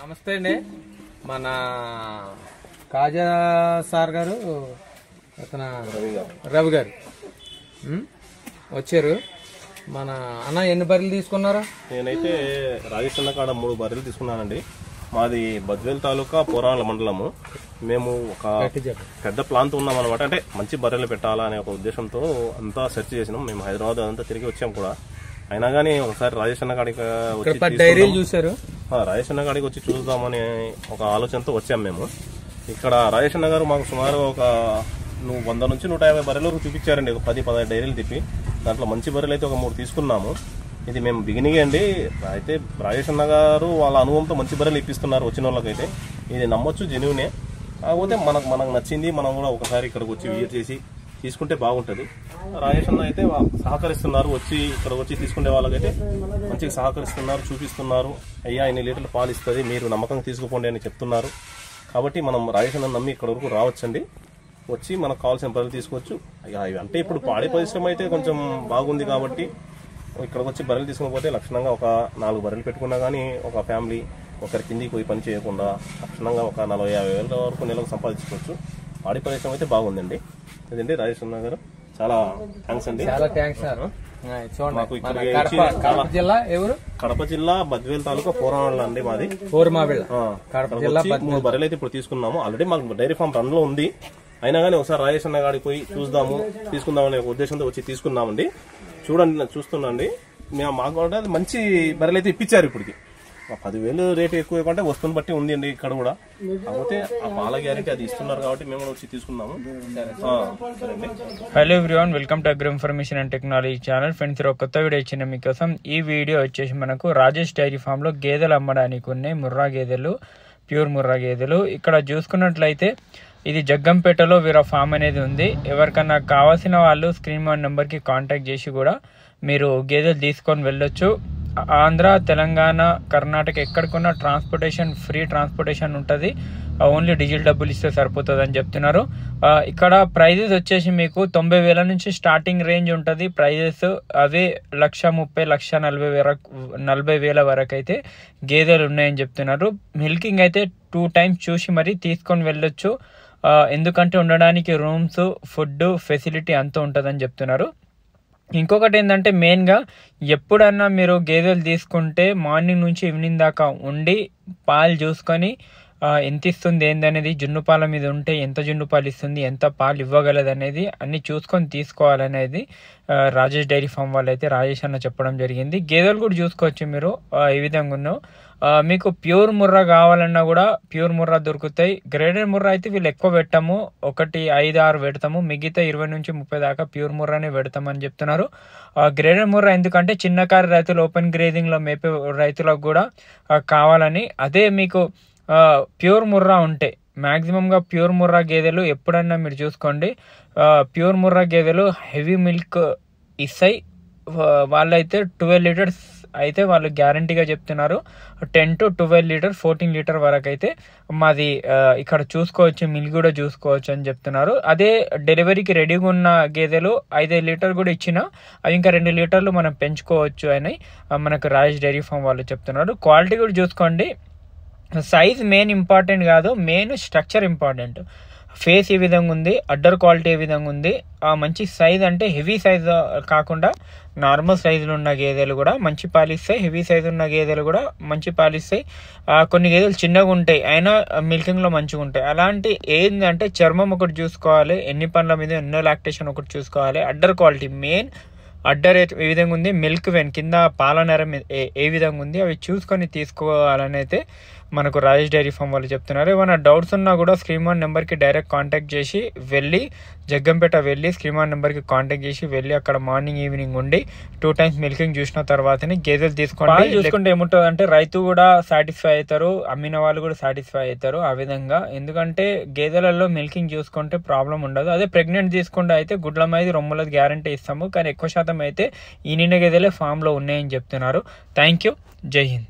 నమస్తే అండి. మన కాజా సార్ గారు అతను రవి గారు వచ్చారు. మన అన్న ఎన్ని బర్రెలు తీసుకున్నారా? నేనైతే రాజేష్ అన్న కాడ 3 బర్రెలు తీసుకున్నానండి. మాది బద్వేల్ తాలూకా పోరాళ్ళ మండలము. మేము ఒక పెద్ద ప్లాన్ తో ఉన్నాం అనమాట. అంటే మంచి బర్రెలు పెట్టాలా అనే ఒక ఉద్దేశంతో అంతా సెర్చ్ చేసినాం. మేము హైదరాబాద్ అంతా తిరిగి వచ్చాం కూడా. అయినా కానీ ఒకసారి రాజేష్ అన్న కాడికి చూసారు. రాజేష్ అన్న కాడికి వచ్చి చూద్దామని ఒక ఆలోచనతో వచ్చాం మేము. ఇక్కడ రాజేష్ అన్న గారు మాకు సుమారు ఒక 100 నుంచి 150 బర్రెలు చూపించారండి. 10-15 డైరీలు తిప్పి దాంట్లో మంచి బర్రెలు అయితే ఒక 3 తీసుకున్నాము. ఇది మేము బిగినింగ్ అండి. అయితే రాజేష్ అన్న గారు వాళ్ళ అనుభవంతో మంచి బర్రెలు ఇప్పిస్తున్నారు వచ్చిన వాళ్ళకైతే. ఇది నమ్మొచ్చు, జెన్యూనే. కాకపోతే మనకు నచ్చింది. మనం కూడా ఒకసారి ఇక్కడికి వచ్చి విజిట్ చేసి తీసుకుంటే బాగుంటుంది. రాజేష్ అన్న అయితే సహకరిస్తున్నారు. ఇక్కడికి వచ్చి తీసుకునే వాళ్ళకైతే మంచిగా సహకరిస్తున్నారు, చూపిస్తున్నారు. అయ్యా ఇన్ని లీటర్లు పాలు ఇస్తుంది, మీరు నమ్మకంగా తీసుకుపోండి అని చెప్తున్నారు. కాబట్టి మనం రాజేష్ అన్న నమ్మి ఇక్కడ వరకు రావచ్చండి. వచ్చి మనకు కావాల్సిన బర్రెలు తీసుకోవచ్చు. అంటే ఇప్పుడు పాడి పరిశ్రమ అయితే కొంచెం బాగుంది కాబట్టి ఇక్కడికి వచ్చి బర్రెలు తీసుకుని లక్షణంగా ఒక 4 బర్రెలు పెట్టుకున్నా కానీ ఒక ఫ్యామిలీ ఒకరి కిందికి పోయి పని చేయకుండా లక్షణంగా ఒక 40-50 వేల వరకు నెలకు సంపాదించుకోవచ్చు. పాడి పరిశ్రమ అయితే బాగుందండి. ఇదండి రాజేష్ అన్న గారు, చాలా థ్యాంక్స్ అండి. చాలా థ్యాంక్స్ సార్. కడప జిల్లా బద్వేల్ తాలూకా పోరాళ్ళ అండి మాది. 3 బర్రెలు అయితే ఇప్పుడు తీసుకున్నాము. ఆల్రెడీ మాకు డైరీ ఫామ్ రన్ లో ఉంది. అయినా కానీ ఒకసారి రాజేష్ అన్న గాడికి పోయి చూద్దాము, తీసుకుందామనే ఉద్దేశంతో వచ్చి తీసుకున్నామండి. చూస్తున్నాండి. మాకు కూడా మంచి బర్రెలు అయితే ఇప్పించారు. ఇప్పటికి 10,000 రేటు ఎక్కువ కంటే వస్తువుని బట్టి ఉంది అండి ఇక్కడ కూడా. కాకపోతే ఆ పాల గ్యారెంటీ అది ఇస్తున్నారు కాబట్టి మేము కూడా వచ్చి తీసుకున్నాము. Hello everyone, welcome to agro information and technology channel. Friends, ఒక కొత్త వీడియో ఇచ్చిన మీకోసం. ఈ వీడియో వచ్చేసి మనకు రాజేష్ డైరీ ఫామ్ లో గేదెలు అమ్మడానికి ఉన్నాయి. ముర్రా గేదెలు, ప్యూర్ ముర్రా గేదెలు. ఇక్కడ చూసుకున్నట్లయితే ఇది జగ్గంపేటలో వీర ఫామ్ అనేది ఉంది. ఎవరికన్నా కావాల్సిన వాళ్ళు స్క్రీన్ మీద నెంబర్కి కాంటాక్ట్ చేసి కూడా మీరు గేదెలు తీసుకొని వెళ్ళొచ్చు. ఆంధ్ర, తెలంగాణ, కర్ణాటక ఎక్కడికన్నా ఫ్రీ ట్రాన్స్పోర్టేషన్ ఉంటుంది. ఓన్లీ డీజిల్ డబ్బులు ఇస్తే సరిపోతుంది అని చెప్తున్నారు. ఇక్కడ ప్రైజెస్ వచ్చేసి మీకు 90,000 నుంచి స్టార్టింగ్ రేంజ్ ఉంటుంది ప్రైజెస్. అవే 1,30,40,000 వరకు అయితే గేదెలు ఉన్నాయని చెప్తున్నారు. మిల్కింగ్ అయితే 2 టైమ్స్ చూసి మరీ తీసుకొని వెళ్ళొచ్చు. ఎందుకంటే ఉండడానికి రూమ్స్, ఫుడ్ ఫెసిలిటీ అంతా ఉంటుందని చెప్తున్నారు. ఇంకొకటి ఏంటంటే మెయిన్గా ఎప్పుడన్నా మీరు గేదెలు తీసుకుంటే మార్నింగ్ నుంచి ఈవినింగ్ దాకా ఉండి పాలు చూసుకొని ఎంత ఇస్తుంది ఏందనేది, జున్ను పాల మీద ఉంటే ఎంత జున్ను పాలు ఇస్తుంది, ఎంత పాలు ఇవ్వగలదు అనేది అన్ని చూసుకొని తీసుకోవాలనేది రాజేష్ డైరీ ఫామ్ వాళ్ళు అయితే రాజేష్ అన్న చెప్పడం జరిగింది. గేదెలు కూడా చూసుకోవచ్చు మీరు ఈ విధంగా ఉన్నావు. మీకు ప్యూర్ ముర్రా కావాలన్నా కూడా ప్యూర్ ముర్రా దొరుకుతాయి. గ్రేడెడ్ ముర్రా అయితే వీళ్ళు ఎక్కువ పెట్టాము, 5-6 పెడతాము. మిగతా 20 నుంచి 30 దాకా ప్యూర్ ముర్రానే పెడతామని చెప్తున్నారు. గ్రేడెడ్ ముర్రా ఎందుకంటే చిన్నకారు రైతులు, ఓపెన్ గ్రేజింగ్ లో మేపే రైతులకు కూడా కావాలని. అదే మీకు ప్యూర్ ముర్రా ఉంటే మ్యాక్సిమంగా ప్యూర్ ముర్రా గేదెలు ఎప్పుడన్నా మీరు చూసుకోండి. ప్యూర్ ముర్రా గేదెలు హెవీ మిల్క్ ఇస్తాయి. వాళ్ళైతే 12 లీటర్స్ అయితే వాళ్ళు గ్యారంటీగా చెప్తున్నారు. 10 to 12 లీటర్, 14 లీటర్ వరకు అయితే మాది ఇక్కడ చూసుకోవచ్చు, మిల్క్ కూడా చూసుకోవచ్చు అని చెప్తున్నారు. అదే డెలివరీకి రెడీగా ఉన్న గేదెలు 5 లీటర్ కూడా ఇచ్చినా అవి ఇంకా 2 లీటర్లు మనం పెంచుకోవచ్చు అని మనకు రాజేష్ డైరీ ఫామ్ వాళ్ళు చెప్తున్నారు. క్వాలిటీ కూడా చూసుకోండి. సైజ్ మెయిన్ ఇంపార్టెంట్ కాదు, మెయిన్ స్ట్రక్చర్ ఇంపార్టెంట్. ఫేస్ ఏ విధంగా ఉంది, అడ్డర్ క్వాలిటీ ఏ విధంగా ఉంది, మంచి సైజ్ అంటే హెవీ సైజ్ కాకుండా నార్మల్ సైజులో ఉన్న గేదెలు కూడా మంచి పాలిస్తాయి. హెవీ సైజు ఉన్న గేదెలు కూడా మంచి పాలిస్తాయి. కొన్ని గేదెలు చిన్నగా ఉంటాయి అయినా మిల్కింగ్లో మంచిగా ఉంటాయి. అలాంటి ఏంటంటే చర్మం ఒకటి చూసుకోవాలి, ఎన్ని పండ్ల మీద ఎన్నో లాక్టేషన్ ఒకటి చూసుకోవాలి. Udder quality main. అడ్డర్ ఏ విధంగా ఉంది, మిల్క్ వెన్ కింద పాలనరం ఏ విధంగా ఉంది అవి చూసుకొని తీసుకోవాలని అయితే మనకు రాజేష్ డైరీ ఫామ్ వాళ్ళు చెప్తున్నారు. ఏమైనా డౌట్స్ ఉన్నా కూడా స్క్రీన్ ఆన్ నెంబర్కి డైరెక్ట్ కాంటాక్ట్ చేసి వెళ్ళి జగ్గంపేట వెళ్ళి స్క్రీన్ ఆన్ నెంబర్కి కాంటాక్ట్ చేసి వెళ్ళి అక్కడ మార్నింగ్ ఈవినింగ్ ఉండి 2 టైమ్స్ మిల్కింగ్ చూసిన తర్వాతనే గేదెలు తీసుకోండి. చూసుకుంటే ఏముంటుంది అంటే రైతు కూడా సాటిస్ఫై అవుతారు, అమ్మిన వాళ్ళు కూడా సాటిస్ఫై అవుతారు ఆ విధంగా. ఎందుకంటే గేదెలలో మిల్కింగ్ చూసుకుంటే ప్రాబ్లం ఉండదు. అదే ప్రెగ్నెంట్ తీసుకుంటే అయితే గుడ్ల మీద రొమ్ములది గ్యారంటీ ఇస్తాము, కానీ ఎక్కువ శాతం అయితే ఈ నిన్న గేదెలే ఫామ్లో ఉన్నాయని చెప్తున్నారు. థ్యాంక్ యూ, జై హింద్.